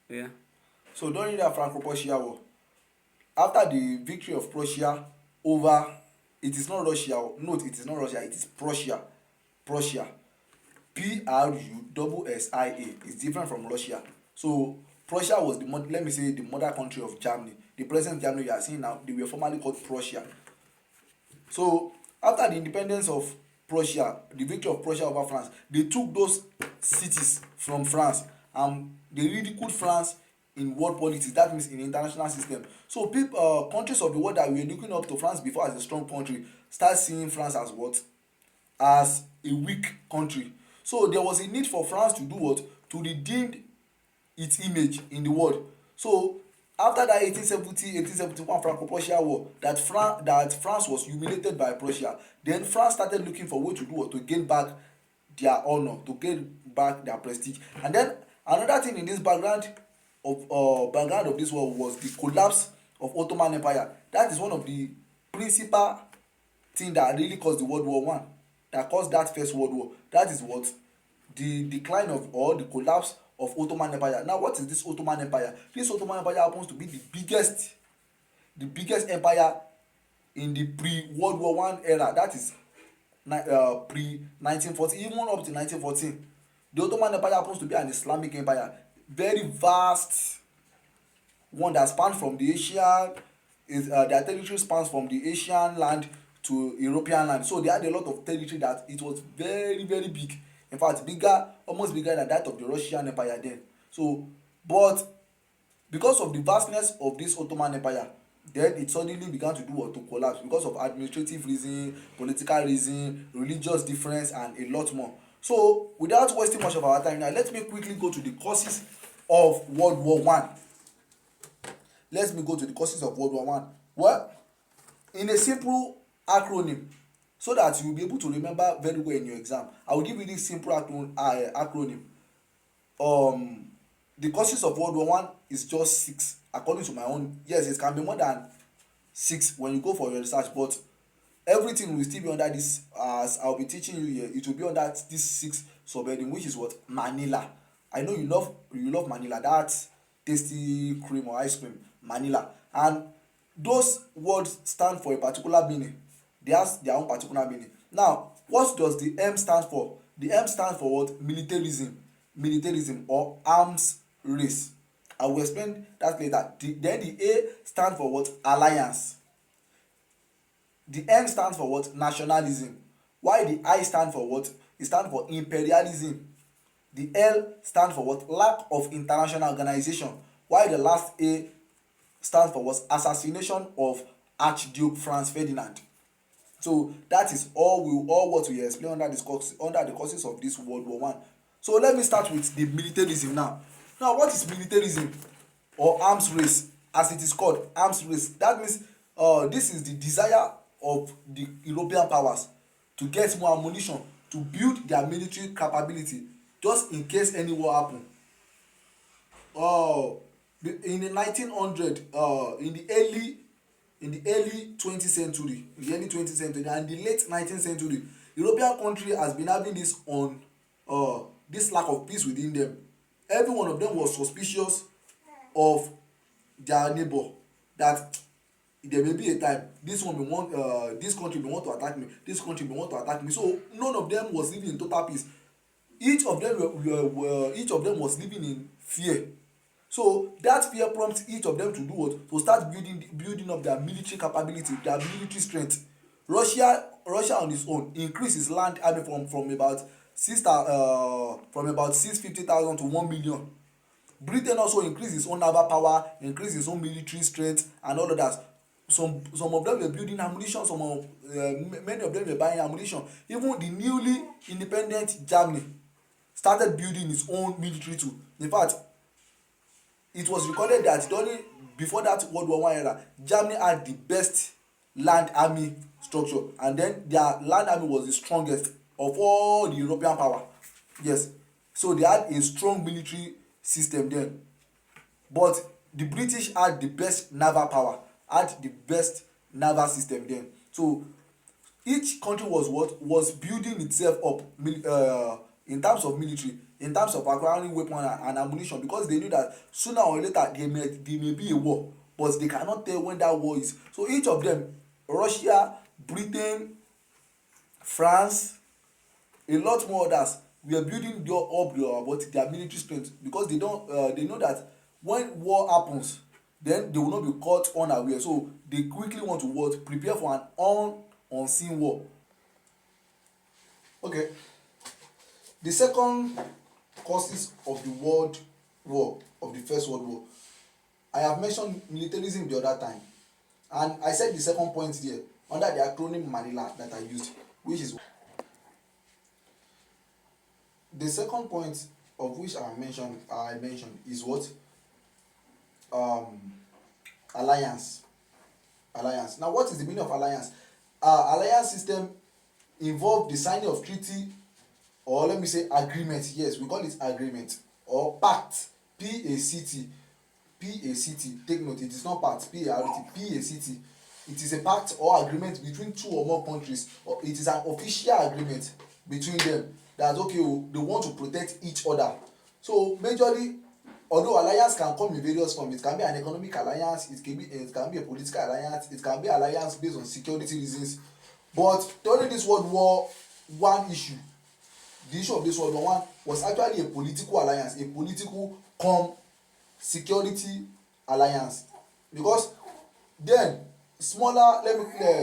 Yeah. So during that Franco-Prussian War, after the victory of Prussia over, it is not Russia, note it is not Russia, it is Prussia. Prussia. Prussia is different from Russia. So Prussia was let me say the mother country of Germany. The present Germany you are seeing now, they were formerly called Prussia. So after the independence of Prussia, the victory of Prussia over France, they took those cities from France and they ridiculed France in world politics. That means in the international system. So people, countries of the world that were looking up to France before as a strong country start seeing France as what? As a weak country. So there was a need for France to do what? To redeem its image in the world. So after that 1870-1871 Franco-Prussian War, that France was humiliated by Prussia, then France started looking for way to do what? To gain back their honor, to gain back their prestige. And then another thing in this background of this war was the collapse of Ottoman Empire. That is one of the principal thing that really caused the World War One, that caused that first World War. That is what? The decline of, or the collapse of Ottoman Empire. Now what is this Ottoman Empire? This Ottoman Empire happens to be the biggest empire in the pre-World War One era. That is pre 1940, even up to 1914. The Ottoman Empire happens to be an Islamic empire, very vast one that spans from the Asian, their territory spans from the Asian land to European land. So they had a lot of territory that it was very very big. In fact, bigger, almost bigger than that of the Russian Empire then. So, but because of the vastness of this Ottoman Empire, then it suddenly began to do what? To collapse because of administrative reason, political reason, religious difference, and a lot more. So without wasting much of our time now, let me quickly go to the causes of World War One. Let me go to the causes of World War One. Well, in a simple acronym, so that you will be able to remember very well in your exam, I will give you this simple acronym. um the causes of World War One is just six according to my own. Yes, it can be more than six when you go for your research, but everything will still be under this, as I will be teaching you here, it will be under this six subheading, which is what? Manila. I know you love Manila, that tasty cream or ice cream, Manila. And those words stand for a particular meaning. They have their own particular meaning. Now what does the M stand for? The M stands for what? Militarism or arms race. I will explain that later. Then the A stand for what? Alliance. The N stands for what? Nationalism. Why the I stand for what? It stand for imperialism. The L stand for what? Lack of international organization. Why the last A stands for what? Assassination of Archduke Franz Ferdinand. So that is all what we explain under under the causes of this World War One. So let me start with the militarism now. Now what is militarism or arms race, as it is called, arms race? That means this is the desire of the European powers to get more ammunition, to build their military capability just in case any war happen. In the 1900, in the early 20th century, and the late 19th century, European country has been having this lack of peace within them. Every one of them was suspicious of their neighbor, that there may be a time this country may want to attack me, this country may want to attack me. So none of them was living in total peace. Each of them was living in fear. So that fear prompts each of them to do what? To start building up their military capability, their military strength. Russia on its own increased its land army from about 650,000 to 1 million. Britain also increased its own naval power, increased its own military strength, and all of that. Some of them were building ammunition, many of them were buying ammunition. Even the newly independent Germany started building its own military too. In fact, it was recorded that before that World War One era, Germany had the best land army structure, and then their land army was the strongest of all the European power. Yes, so they had a strong military system then. But the British had the best naval power, had the best naval system then. So each country was building itself up in terms of military, in terms of acquiring weapons and ammunition, because they knew that sooner or later there may be a war, but they cannot tell when that war is. So each of them, Russia, Britain, France, a lot more others, were building their military strength, because they know that when war happens, then they will not be caught unaware. So they quickly want to what? Prepare for an unseen war. Okay. The second causes of the world war, of the First World War, I have mentioned militarism the other time, and I said the second point there under the acronym Manila that I used, which is the second point of which I mentioned is what? Alliance. Alliance. Now, what is the meaning of alliance? Alliance system involve the signing of treaty, or let me say agreement. Yes, we call it agreement or pact. P-A-C-T. P-A-C-T. Take note, it is not pact. P-A-R-T. P-A-C-T. It is a pact or agreement between two or more countries, or it is an official agreement between them that okay, they want to protect each other. So majorly, although alliance can come in various forms, it can be an economic alliance, it can be a political alliance, it can be alliance based on security reasons. But during this World War One issue, the issue of this World War One was actually a political alliance, a political security alliance, because then smaller,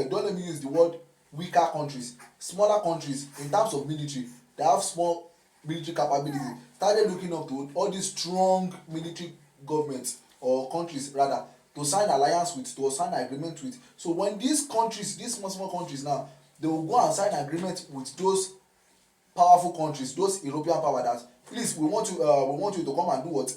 don't let me use the word weaker countries, smaller countries in terms of military, they have small military capability, started looking up to all these strong military governments or countries rather to sign alliance with, to sign agreement with. So when these countries, these small countries now, they will go and sign agreement with those powerful countries, those European power that please we want you to come and do what?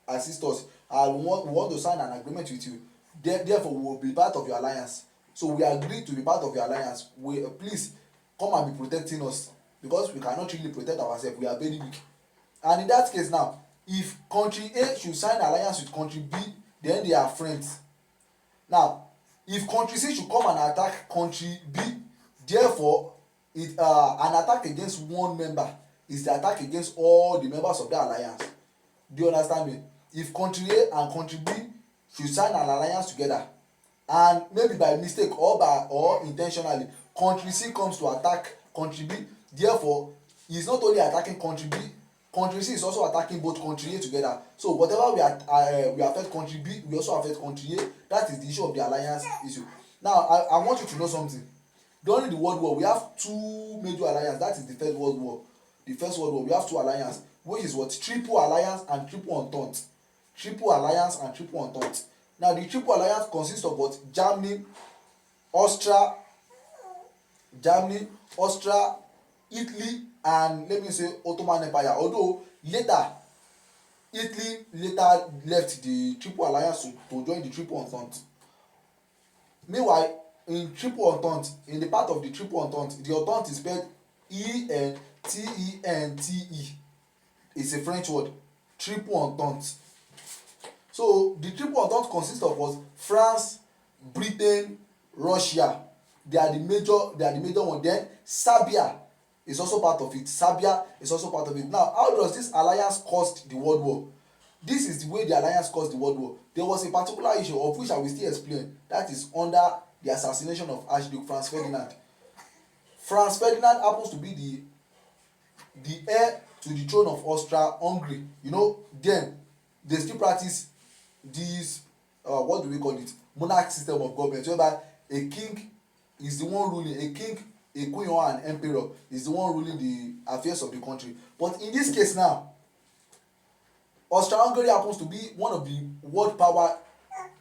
Assist us. We want to sign an agreement with you. Therefore, we will be part of your alliance. So we agree to be part of your alliance. Please come and be protecting us, because we cannot really protect ourselves. We are very weak. And in that case now, if country A should sign alliance with country B, then they are friends. Now, if country C should come and attack country B, therefore, an attack against one member is the attack against all the members of the alliance. Do you understand me? If country A and country B should sign an alliance together, and maybe by mistake or intentionally, country C comes to attack country B, therefore he is not only attacking country B, country C is also attacking both country A together. So whatever we affect country B, we also affect country A. That is the issue of the alliance issue. Now I want you to know something. During the World War, we have two major alliances. That is the First World War. The First World War, we have two alliances, which is what? Triple Alliance and Triple Entente. Triple Alliance and Triple Entente. Now the Triple Alliance consists of what? Germany, Austria, Italy, and let me say Ottoman Empire. Although Italy left the Triple Alliance to join the Triple Entente. Meanwhile, in Triple Entente, in the part of the Triple Entente, the Entente is spelled Entente. It's a French word. Triple Entente. So the Triple Entente consists of what? France, Britain, Russia. They are the major one. Then Serbia is also part of it. Now, how does this alliance cause the World War? This is the way the alliance caused the World War. There was a particular issue of which I will still explain. That is under the assassination of Archduke Franz Ferdinand. Franz Ferdinand happens to be the heir to the throne of Austria-Hungary. Then they still practice this what do we call it? Monarch system of government, whereby a king is the one ruling, a queen or an emperor is the one ruling the affairs of the country. But in this case now, Austria-Hungary happens to be one of the world power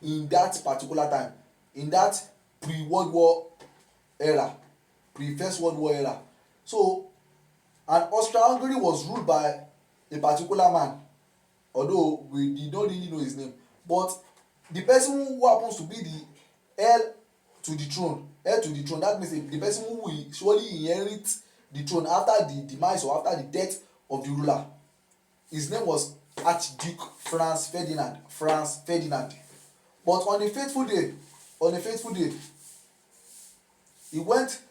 in that particular time, in that pre-World War era, pre-First World War era. So, and Austria-Hungary was ruled by a particular man, although we did not really know his name. But the person who happens to be the heir to the throne, that means the person who will surely inherit the throne after the demise or after the death of the ruler, his name was Archduke Franz Ferdinand. But on a fateful day, he went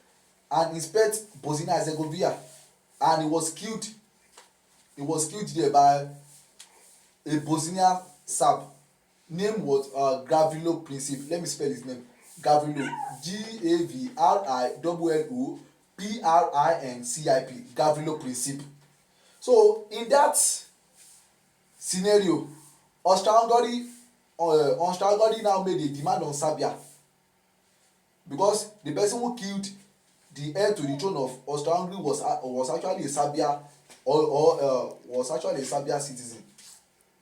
and inspected Bosnia and Herzegovina, and he was killed He was killed there by a Bosnian Serb. Name was Gavrilo Princip. Let me spell his name. Gavrilo, Gavrillo Princip. Gavrilo Princip. So in that scenario, Austria-Hungary now made a demand on Serbia, because the person who killed the heir to the throne of Austria-Hungary was actually a Serbia, was actually a Serbia citizen.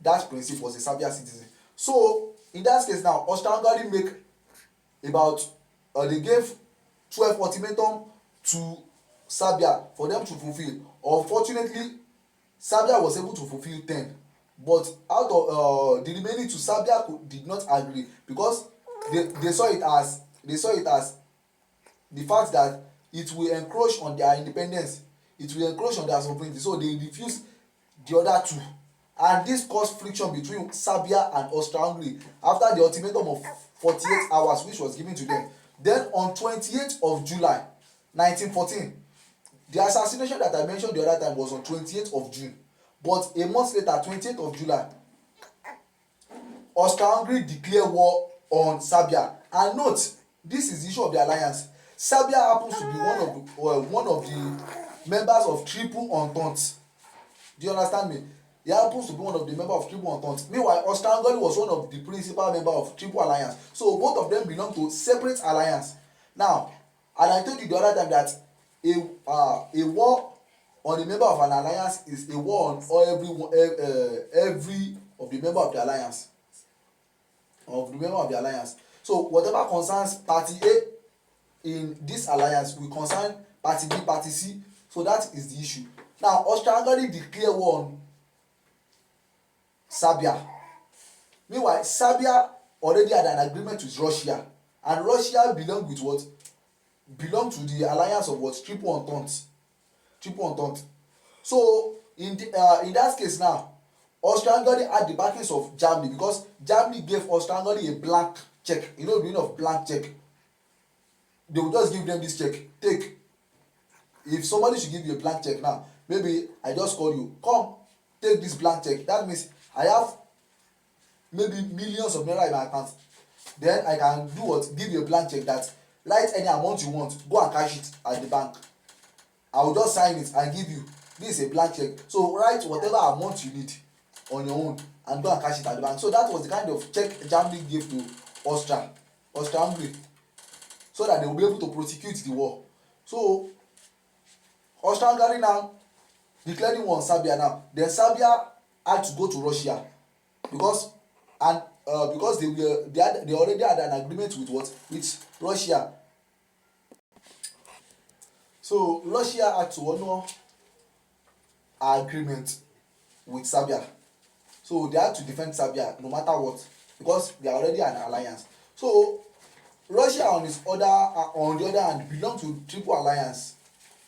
That Princip was a Serbia citizen. So in that case now, Austria-Hungary make about they gave 12 ultimatum to Serbia for them to fulfill. Unfortunately, Serbia was able to fulfill 10, but out of the remaining two, Serbia did not agree, because they saw it as the fact that it will encroach on their independence, it will encroach on their sovereignty, so they refused the other two, and this caused friction between Serbia and Austria-Hungary after the ultimatum of 48 hours which was given to them. Then on 28th of July 1914, the assassination that I mentioned the other time was on 28th of June, but a month later, 28th of July, Austria-Hungary declared war on Serbia. And note, this is the issue of the alliance. Serbia happens to be one of the members of Triple Entente. Do you understand me? He happens to be one of the members of Triple Entente. Meanwhile, Austria-Hungary was one of the principal members of Triple Alliance. So both of them belong to separate alliance. Now, and I told you the other time that a war on a member of an alliance is a war on every of the member of the alliance. So whatever concerns party A in this alliance will concern party B, party C. So that is the issue. Now, Austria-Hungary declare war on Serbia. Meanwhile, Serbia already had an agreement with Russia, and Russia belonged to the alliance of what? Triple Entente. So in that case now, Austria-Hungary had the backings of Germany, because Germany gave Austria-Hungary a blank check. You know the meaning of blank check? They will just give them this check. Take. If somebody should give you a blank check now, maybe I just call you, come, take this blank check. That means I have maybe millions of naira in my account. Then I can do what? Give you a blank check that write any amount you want, go and cash it at the bank. I will just sign it and give you. This is a blank check. So write whatever amount you need on your own and go and cash it at the bank. So that was the kind of check Germany gave to Austria-Hungary, so that they will be able to prosecute the war. So Austria-Hungary now declaring war on Serbia now. Then Serbia had to go to Russia, because they already had an agreement with Russia. So Russia had to honor an agreement with Serbia. So they had to defend Serbia no matter what, because they are already an alliance. So Russia on the other hand belong to Triple Alliance,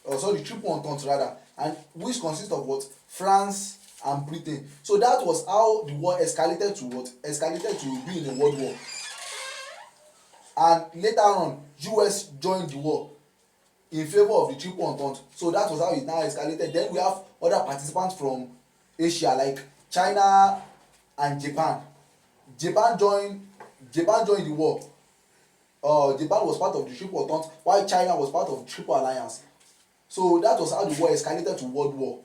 Triple Entente rather, and which consists of what? France and Britain. So that was how the war escalated to be in a world war. And later on, US joined the war in favor of the Triple Entente. So that was how it now escalated. Then we have other participants from Asia like China and Japan. Japan joined the war. Japan was part of the Triple Entente, while China was part of the Triple Alliance. So that was how the war escalated to world war.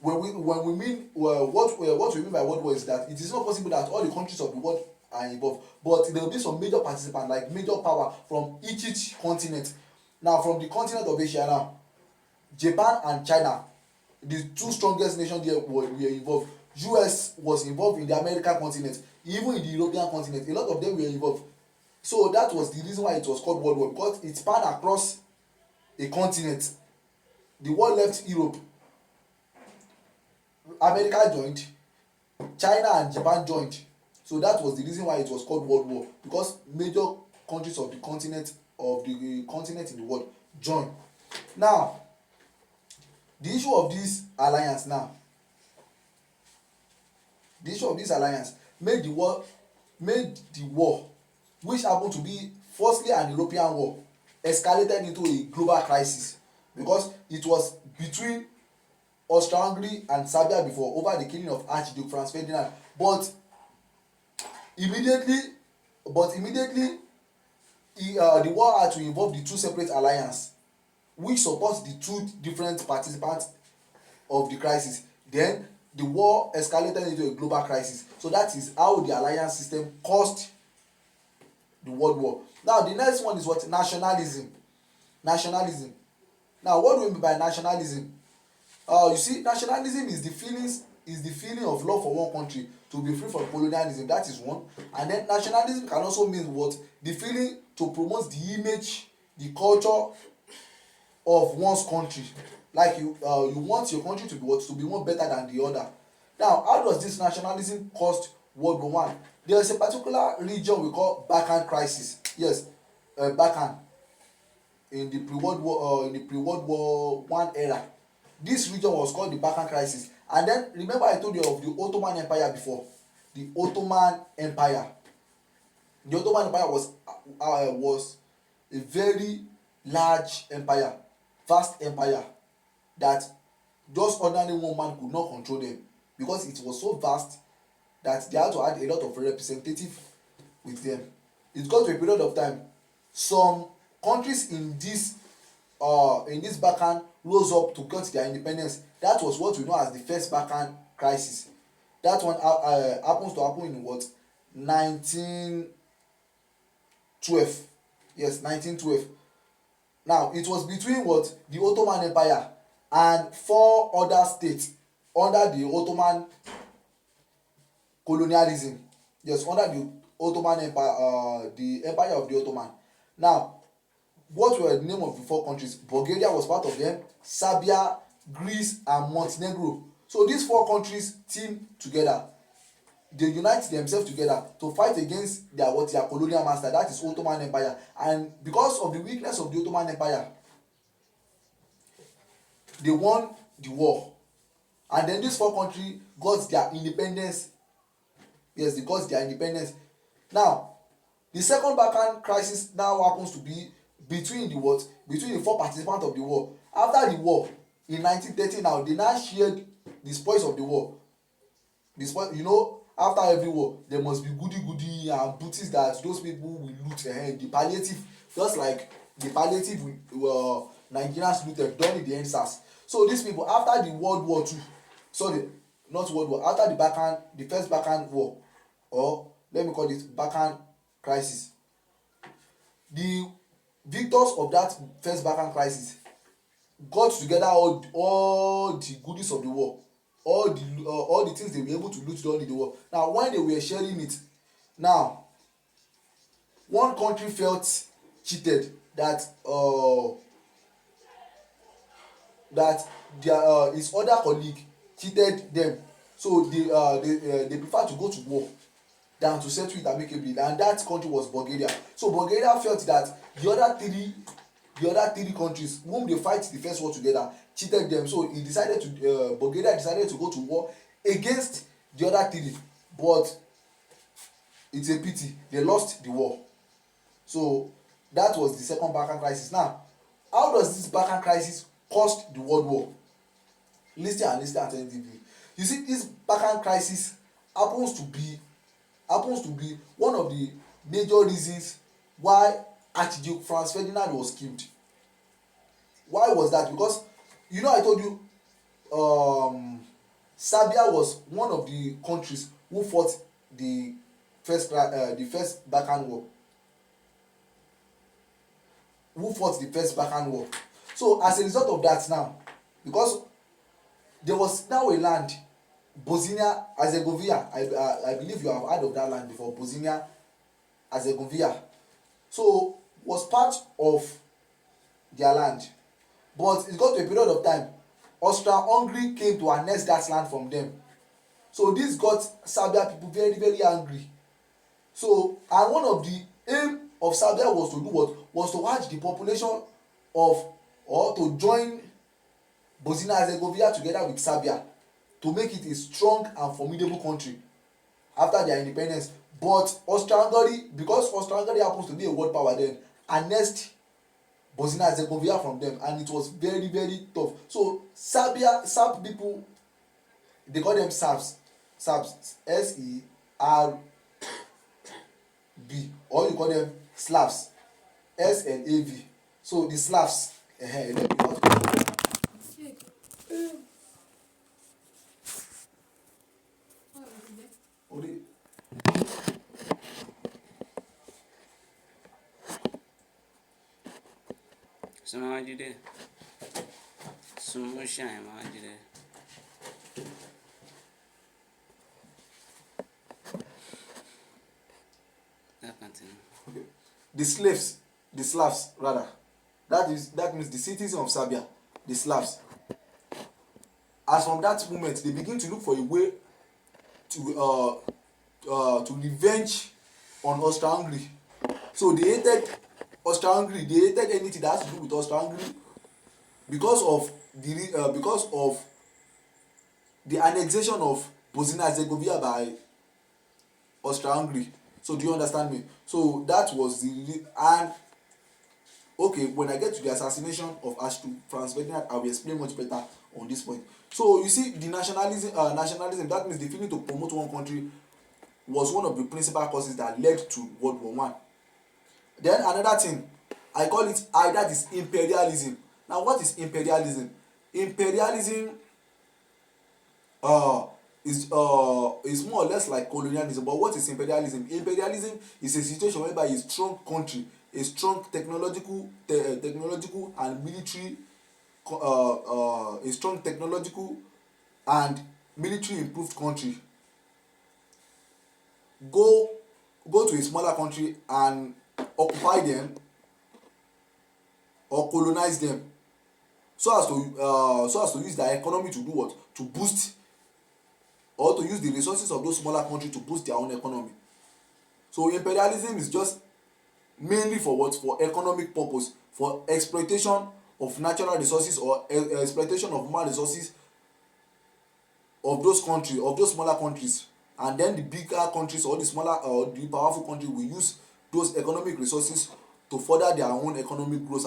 What we mean by world war is that it is not possible that all the countries of the world are involved, but there will be some major participants, like major power from each continent. Now, from the continent of Asia now, Japan and China, the two strongest nations there were involved. US was involved in the American continent, even in the European continent. A lot of them were involved. So that was the reason why it was called world war, because it spanned across a continent. The war left Europe. America joined, China and Japan joined. So that was the reason why it was called world war, because major countries of the continent in the world joined. Now, the issue of this alliance made the war, which happened to be firstly an European war, escalated into a global crisis, because it was between Austria-Hungary and Serbia before over the killing of Archduke Franz Ferdinand, but immediately the war had to involve the two separate alliances which support the two different participants of the crisis. Then the war escalated into a global crisis. So that is how the alliance system caused the world war. Now the next one is what? Nationalism. Nationalism. Now what do we mean by nationalism? You see, nationalism is the feeling of love for one country to be free from colonialism. That is one. And then nationalism can also mean what? The feeling to promote the image, the culture of one's country. Like you want your country to be what? To be more better than the other. Now how does this nationalism cause World War One? There is a particular region we call Balkan crisis. Yes, Balkan in the pre-World War One era. This region was called the Balkan crisis. And then remember I told you of the Ottoman Empire before. The Ottoman Empire. The Ottoman Empire was a very large empire, vast empire that just ordinary one man could not control them because it was so vast that they had to add a lot of representative with them. It got to a period of time some countries in this Balkan rose up to get their independence. That was what we know as the first Balkan crisis. That one happens to happen in what? 1912. Yes, 1912. Now it was between what? The Ottoman Empire and four other states under the Ottoman colonialism. Yes, under the Ottoman Empire, the Empire of the Ottoman. Now what were the name of the four countries? Bulgaria was part of them, Serbia, Greece and Montenegro. So these four countries team together. They unite themselves together to fight against their colonial master, that is Ottoman Empire. And because of the weakness of the Ottoman Empire, they won the war. And then these four countries got their independence. Yes, they got their independence. Now the second Balkan crisis now happens to be between the four participants of the war. After the war in 1930, now they now shared the spoils of the war. The spoil, after every war there must be goody and booties that those people will loot. The palliative, just like the palliative Nigerians looted during the NSAS. So these people, after the World War II, sorry, not World War, after the first Balkan war, or let me call it Balkan crisis, the victors of that first Balkan crisis got together all the goodies of the war, all the things they were able to loot during the war. Now when they were sharing it, now one country felt cheated that their his other colleague cheated them, so they prefer to go to war than to settle it amicably, and that country was Bulgaria. So Bulgaria felt that the other three countries whom they fight the first war together cheated them, so Bulgaria decided to go to war against the other three. But it's a pity they lost the war. So that was the second Balkan crisis. Now how does this Balkan crisis cause the world war? Listen attentively. You see, this Balkan crisis happens to be one of the major reasons why Archduke Franz Ferdinand was killed. Why was that? Because I told you Serbia was one of the countries who fought the first Balkan war. So as a result of that, now because there was now a land, Bosnia Herzegovina, I believe you have heard of that land before, Bosnia Herzegovina. So was part of their land, but it got to a period of time Austria-Hungary came to annex that land from them. So this got Serbia people very very angry. So and one of the aim of Serbia was to do what? Was to urge the population to join Bosnia Herzegovina together with Serbia to make it a strong and formidable country after their independence. But Austria-Hungary, because Austria-Hungary happens to be a world power then, annexed Bosnia and Herzegovina from them, and it was very very tough. So Serb people, they call them Serbs, Serb, or you call them Slavs, Slav. So the Slavs, let me know how to call them. Ori- Samajide. Sumusha Majide. That continue. okay. The Slavs rather. That means the citizens of Serbia, the Slavs. As from that moment, they begin to look for a way to revenge on Austria-Hungary. So they hated Austria-Hungary. They hated anything that has to do with Austria-Hungary because of the annexation of Bosnia and Herzegovina by Austria-Hungary. So do you understand me? So that was and okay, when I get to the assassination of Archduke Franz Ferdinand, I will explain much better on this point. So you see, the nationalism, that means the feeling to promote one country, was one of the principal causes that led to World War One. Then another thing, I call it that is imperialism. Now what is imperialism? Imperialism is more or less like colonialism. But what is imperialism? Imperialism is a situation whereby a strong country, a strong technological and military a strong technological and military improved country go to a smaller country and occupy them or colonize them, so as to use their economy to do what? To boost, or to use the resources of those smaller countries to boost their own economy. So imperialism is just mainly for what? For economic purpose, for exploitation of natural resources or exploitation of human resources of those countries, of those smaller countries. And then the bigger countries or the smaller or the powerful countries will use those economic resources to further their own economic growth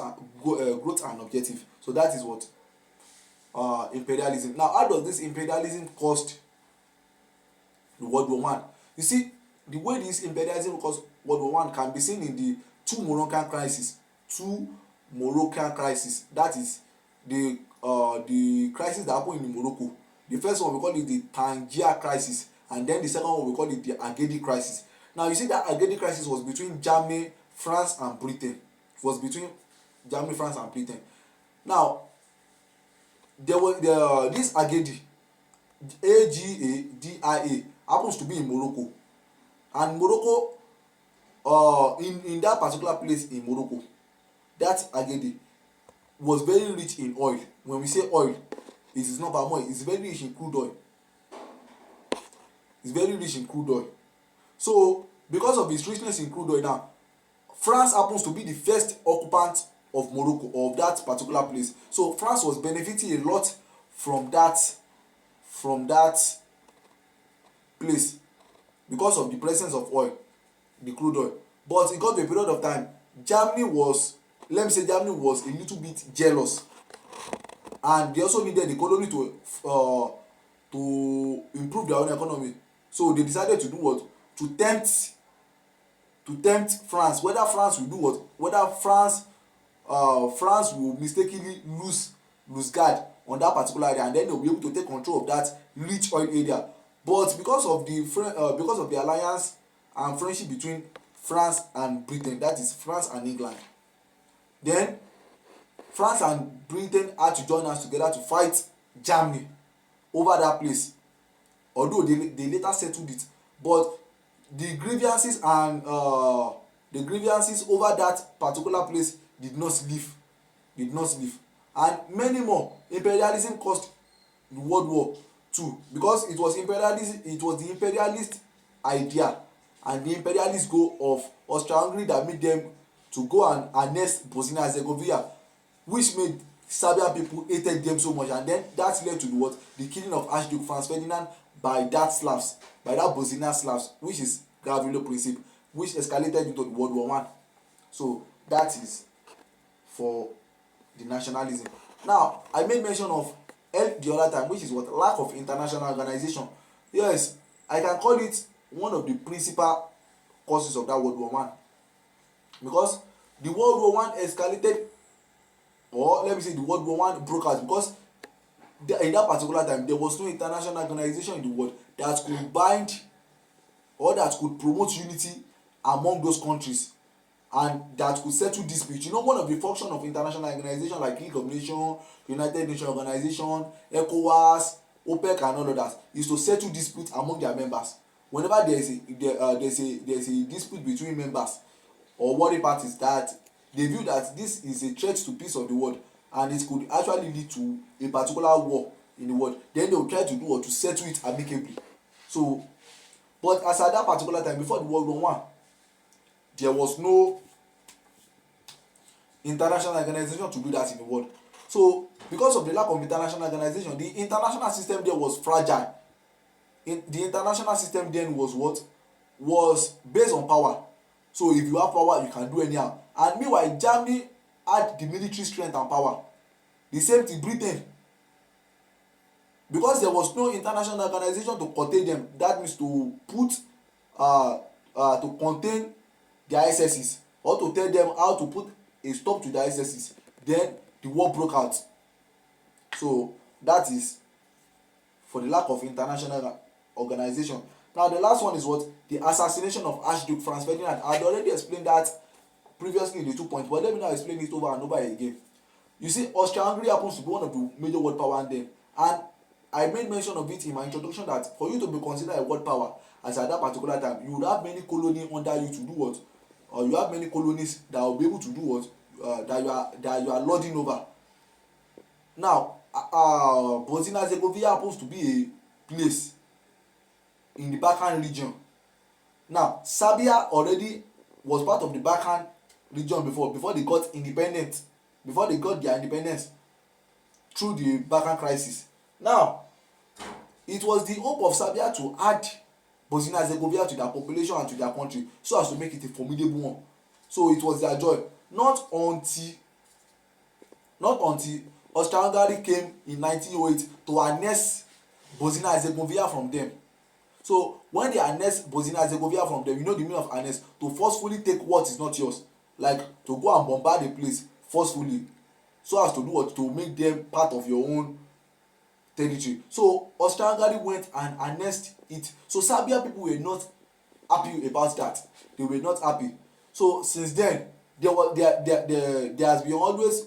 and objective. So that is what imperialism. Now how does this imperialism cost the World War One? You see, the way this imperialism caused World War One can be seen in the two Moroccan crises. That is the crisis that happened in Morocco. The first one we call it the Tangier crisis, and then the second one we call it the Agadir crisis. Now you see that Agadir crisis was between Germany, France and Britain. It was between Germany, France and Britain. Now there was this Agadir, Agadia, happens to be in Morocco. And Morocco, in that particular place in Morocco, that Agadir was very rich in oil. When we say oil, it is not palm oil, it's very rich in crude oil. It's very rich in crude oil. So because of its richness in crude oil, now France happens to be the first occupant of Morocco, of that particular place. So France was benefiting a lot from that place because of the presence of oil, the crude oil. But it got to a period of time, Germany was a little bit jealous, and they also needed the colony to improve their own economy. So they decided to do what? To tempt France. Whether France will do what? Whether France will mistakenly lose guard on that particular area, and then they will be able to take control of that rich oil area. But because of the alliance and friendship between France and Britain, that is France and England, then France and Britain had to join hands together to fight Germany over that place. Although they later settled it, but the grievances over that particular place did not sleep, and many more. Imperialism caused the World War II because it was the imperialist idea and the imperialist goal of Austria-Hungary that made them to go and annex Bosnia and Herzegovina, which made Serbian people hated them so much, and then that led to the killing of Archduke Franz Ferdinand by that Bosnian Slavs, which is Gavrilo Princip, which escalated into the World War One. So that is for the nationalism. Now I made mention of the other time, which is what lack of international organization. Yes, I can call it one of the principal causes of that World War One, because the World War One escalated, or let me say the World War One broke out because in that particular time there was no international organization in the world that could bind or that could promote unity among those countries and that could settle disputes. You know, one of the function of international organization like League of Nations, United Nations Organization, ECOWAS, OPEC and all of that is to settle disputes among their members. Whenever there's a dispute between members or warring parties that they view that this is a threat to peace of the world and it could actually lead to a particular war in the world, then they will try to do or to settle it amicably. So, but as at that particular time before the World War One, there was no international organization to do that in the world. So because of the lack of international organization, the international system there was fragile. The international system then was what? Was based on power. So if you have power, you can do anyhow. And meanwhile, Germany had the military strength and power. The same thing Britain. Because there was no international organization to contain them, that means to put to contain their excesses or to tell them how to put a stop to their excesses, then the war broke out. So that is for the lack of international organization. Now the last one is what? The assassination of Archduke Franz Ferdinand. I had already explained that previously in the 2 points, but let me now explain it over and over again. You see, Austria-Hungary happens to be one of the major world power then, and I made mention of it in my introduction that for you to be considered a world power as at that particular time, you would have many colonies under you to do what, or you have many colonies that will be able to do what, that you are lording over. Now, Bosnia and Herzegovina happens to be a place in the Balkan region. Now, Serbia already was part of the Balkan region before they got independent, before they got their independence through the Balkan crisis. Now, it was the hope of Serbia to add Bosnia and Herzegovina to their population and to their country so as to make it a formidable one. So it was their joy. Not until Austria-Hungary came in 1908 to annex Bosnia and Herzegovina from them. So when they annexed Bosnia and Herzegovina from them, you know the meaning of annex, to forcefully take what is not yours, like to go and bombard the place forcefully, so as to do what, to make them part of your own territory. So Austria-Hungary went and annexed it. So Serbia people were not happy about that. They were not happy. So since then, there has been always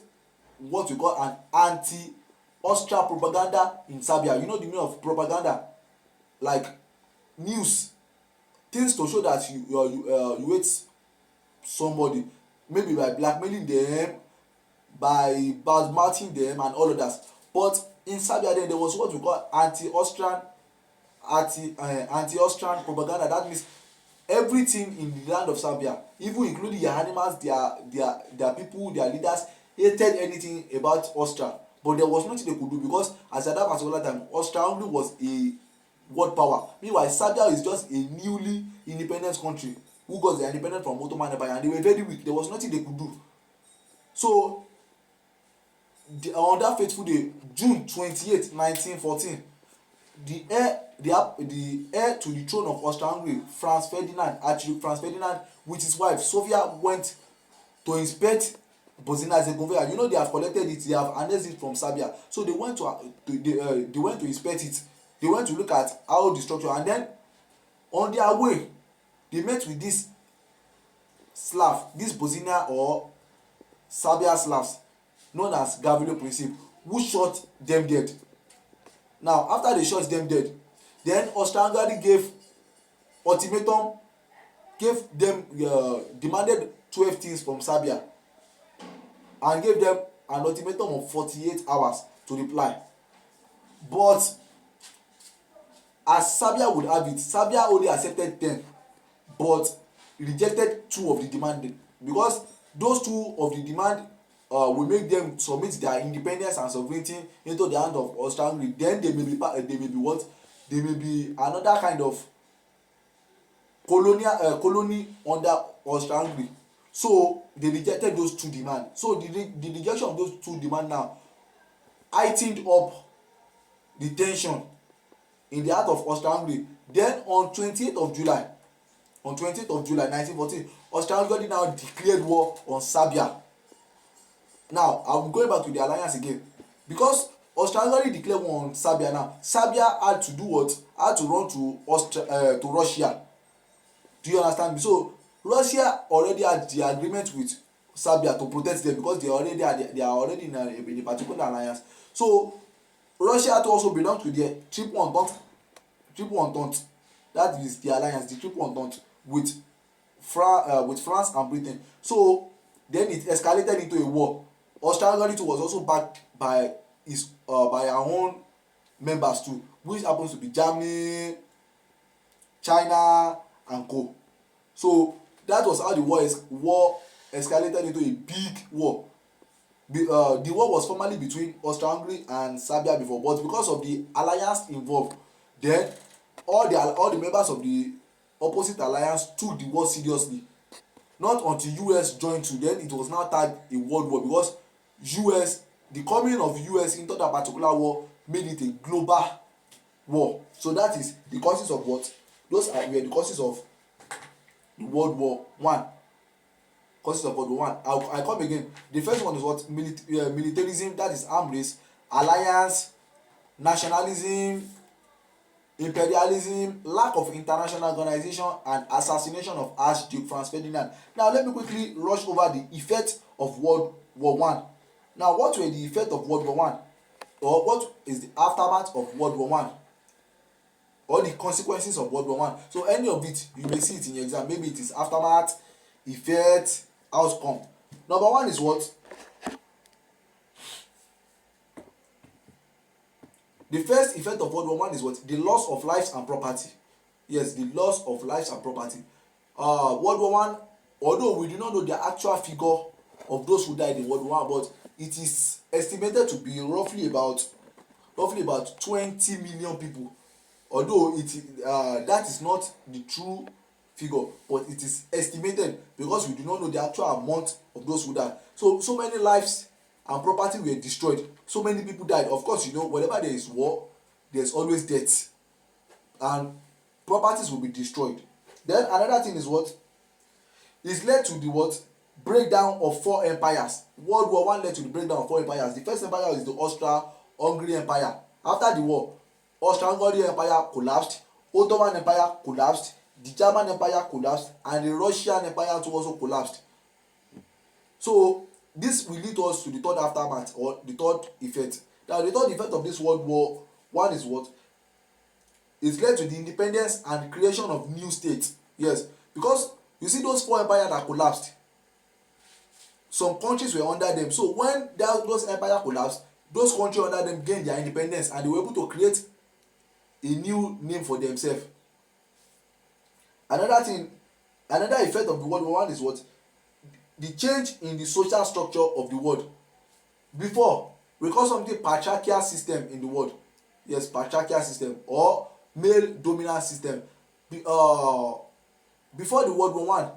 what we call an anti-Austria propaganda in Serbia. You know the meaning of propaganda, like news, things to show that you hate somebody, maybe by blackmailing them, by bad-mouthing them and all of that. But in Serbia then there was what we call anti-Austrian propaganda. That means everything in the land of Serbia, even including their animals, their people, their leaders, hated anything about Austria. But there was nothing they could do because as at that particular time, Austria-Hungary was a world power. Meanwhile, Serbia is just a newly independent country who got their independence from Ottoman Empire, and they were very weak. There was nothing they could do. So on that fateful day, June 28, 1914, the heir to the throne of Austria-Hungary, Archduke Franz Ferdinand, with his wife Sofia, went to inspect Bosnia and Herzegovina. You know, they have collected it, they have annexed it from Serbia. So they went to inspect it. They went to look at how the structure, and then on their way, they met with this Slav, this Bosnia or Serbia Slavs, known as Gavrilo Princip, who shot them dead. Now, after they shot them dead, then Austria-Hungary gave ultimatum, gave them demanded 12 things from Serbia, and gave them an ultimatum of 48 hours to reply. But as Serbia would have it, Serbia only accepted 10, but rejected 2 of the demand, because those 2 of the demand will make them submit their independence and sovereignty into the hand of Austria-Hungary. Then they may be another kind of colony under Austria-Hungary. So they rejected those two demands. So the rejection of those two demands now heightened up the tension in the heart of Austria-Hungary. Then on 28th of July, 1914, Austria-Hungary now declared war on Serbia. Now I'm going back to the alliance again, because Austria-Hungary declared war on Serbia. Now Serbia had to do what? Had to run to Russia. Do you understand me? So Russia already had the agreement with Serbia to protect them, because they are already in a particular alliance. So Russia had to also belong to the Triple Entente. That is the alliance, the Triple Entente with France and Britain. So then it escalated into a war. Austria-Hungary too was also backed by our own members too, which happens to be Germany, China and co. So that was how the war escalated into a big war. The war was formerly between Austria-Hungary and Serbia before, but because of the alliance involved, then all the members of the opposite alliance took the war seriously. Not until US joined too, then it was now tagged a world war, because the coming of US into that particular war made it a global war. So that is the causes of what? Those were the causes of the World War One. Causes of World War One. I come again. The first one is what? Militarism, that is armed race, alliance, nationalism, imperialism, lack of international organization, and assassination of Archduke Franz Ferdinand. Now let me quickly rush over the effect of World War One. Now what were the effect of World War One, or what is the aftermath of World War One, or the consequences of World War One? So any of it, you may see it in your exam. Maybe it is aftermath, effect, outcome. Number one is what? The first effect of World War One is what? The loss of lives and property. Yes, the loss of lives and property. World War One, although we do not know the actual figure of those who died in World War One, but it is estimated to be roughly about 20 million people. Although that is not the true figure, but it is estimated, because we do not know the actual amount of those who died. So many lives and property were destroyed. So many people died. Of course, whenever there is war, there's always death, and properties will be destroyed. Then another thing is what? It's led to the what? Breakdown of 4 empires. World War One led to the breakdown of 4 empires. The first empire is the Austria-Hungary Empire. After the war, Austria-Hungary Empire collapsed, Ottoman Empire collapsed, the German Empire collapsed, and the Russian Empire too also collapsed. So this will lead us to the third aftermath, or the third effect. Now the third effect of this World War One is what? It led to the independence and creation of new states. Yes, because you see those 4 empires that collapsed, some countries were under them. So when those empires collapsed, those countries under them gained their independence, and they were able to create a new name for themselves. Another effect of the World War One is what? The change in the social structure of the world. Before, we call something patriarchal system in the world. Yes, patriarchal system, or male dominant system. Before the World War One,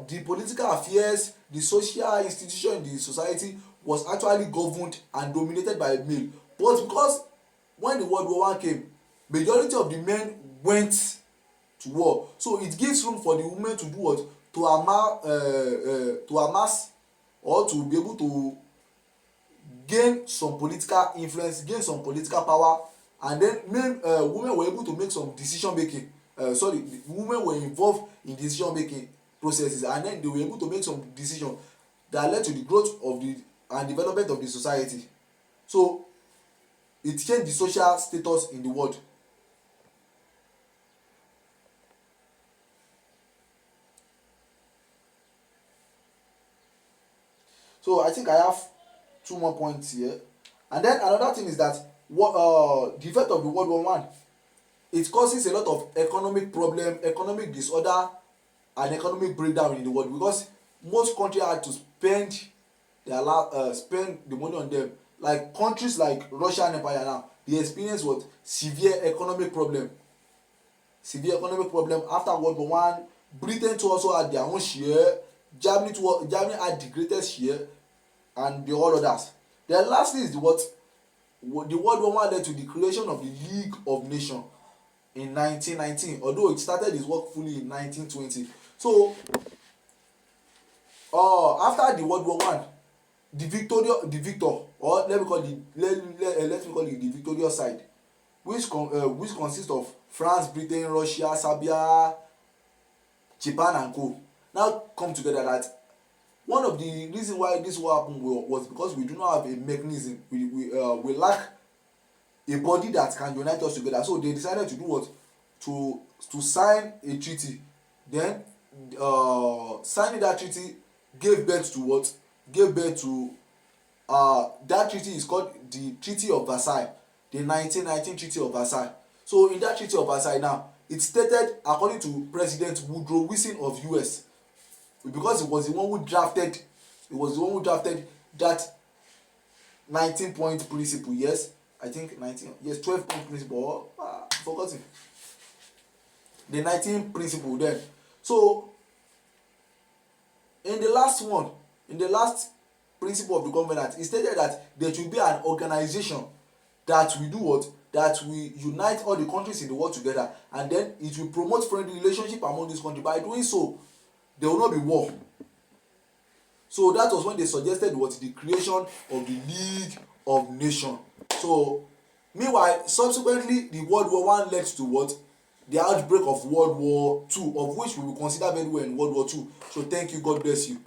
the political affairs, the social institution in the society was actually governed and dominated by male. But because when the World War One came, majority of the men went to war, so it gives room for the women to do what? To amass, or to be able to gain some political influence, gain some political power, and then women were able to make some decision making. Women were involved in decision making processes, and then they were able to make some decisions that led to the growth of and development of the society. So it changed the social status in the world. So I think I have 2 more points here. And then another thing is that the effect of the World War One, it causes a lot of economic problem, economic disorder, and economic breakdown in the world, because most countries had to spend the money on them. Like countries like Russian Empire now, they experience what? Severe economic problem after World War One. Britain too also had their own share. Germany had the greatest share, and the all others. Then lastly is the what the World War One led to the creation of the League of Nations in 1919, although it started its work fully in 1920. So after the World War One, the victor, or let me call it the victorious side, which consists of France, Britain, Russia, Serbia, Japan and co, now come together. That one of the reasons why this war happened was because we do not have a mechanism. We lack a body that can unite us together. So they decided to do what? To sign a treaty. Then signing that treaty gave birth to what? Gave birth to that treaty is called the Treaty of Versailles, the 1919 Treaty of Versailles. So in that Treaty of Versailles now, it stated, according to President Woodrow Wilson of US, because he was the one who drafted that 19-point principle. Yes, I think 12-point principle, or forgotten the 19 principle then. So in the last principle of the covenant, it stated that there should be an organization that will do what? That will unite all the countries in the world together, and then it will promote friendly relationship among these countries. By doing so, there will not be war. So that was when they suggested what? The creation of the League of Nations. So meanwhile, subsequently, the World War One led to what? The outbreak of World War Two, of which we will consider very well in World War Two. So thank you, God bless you.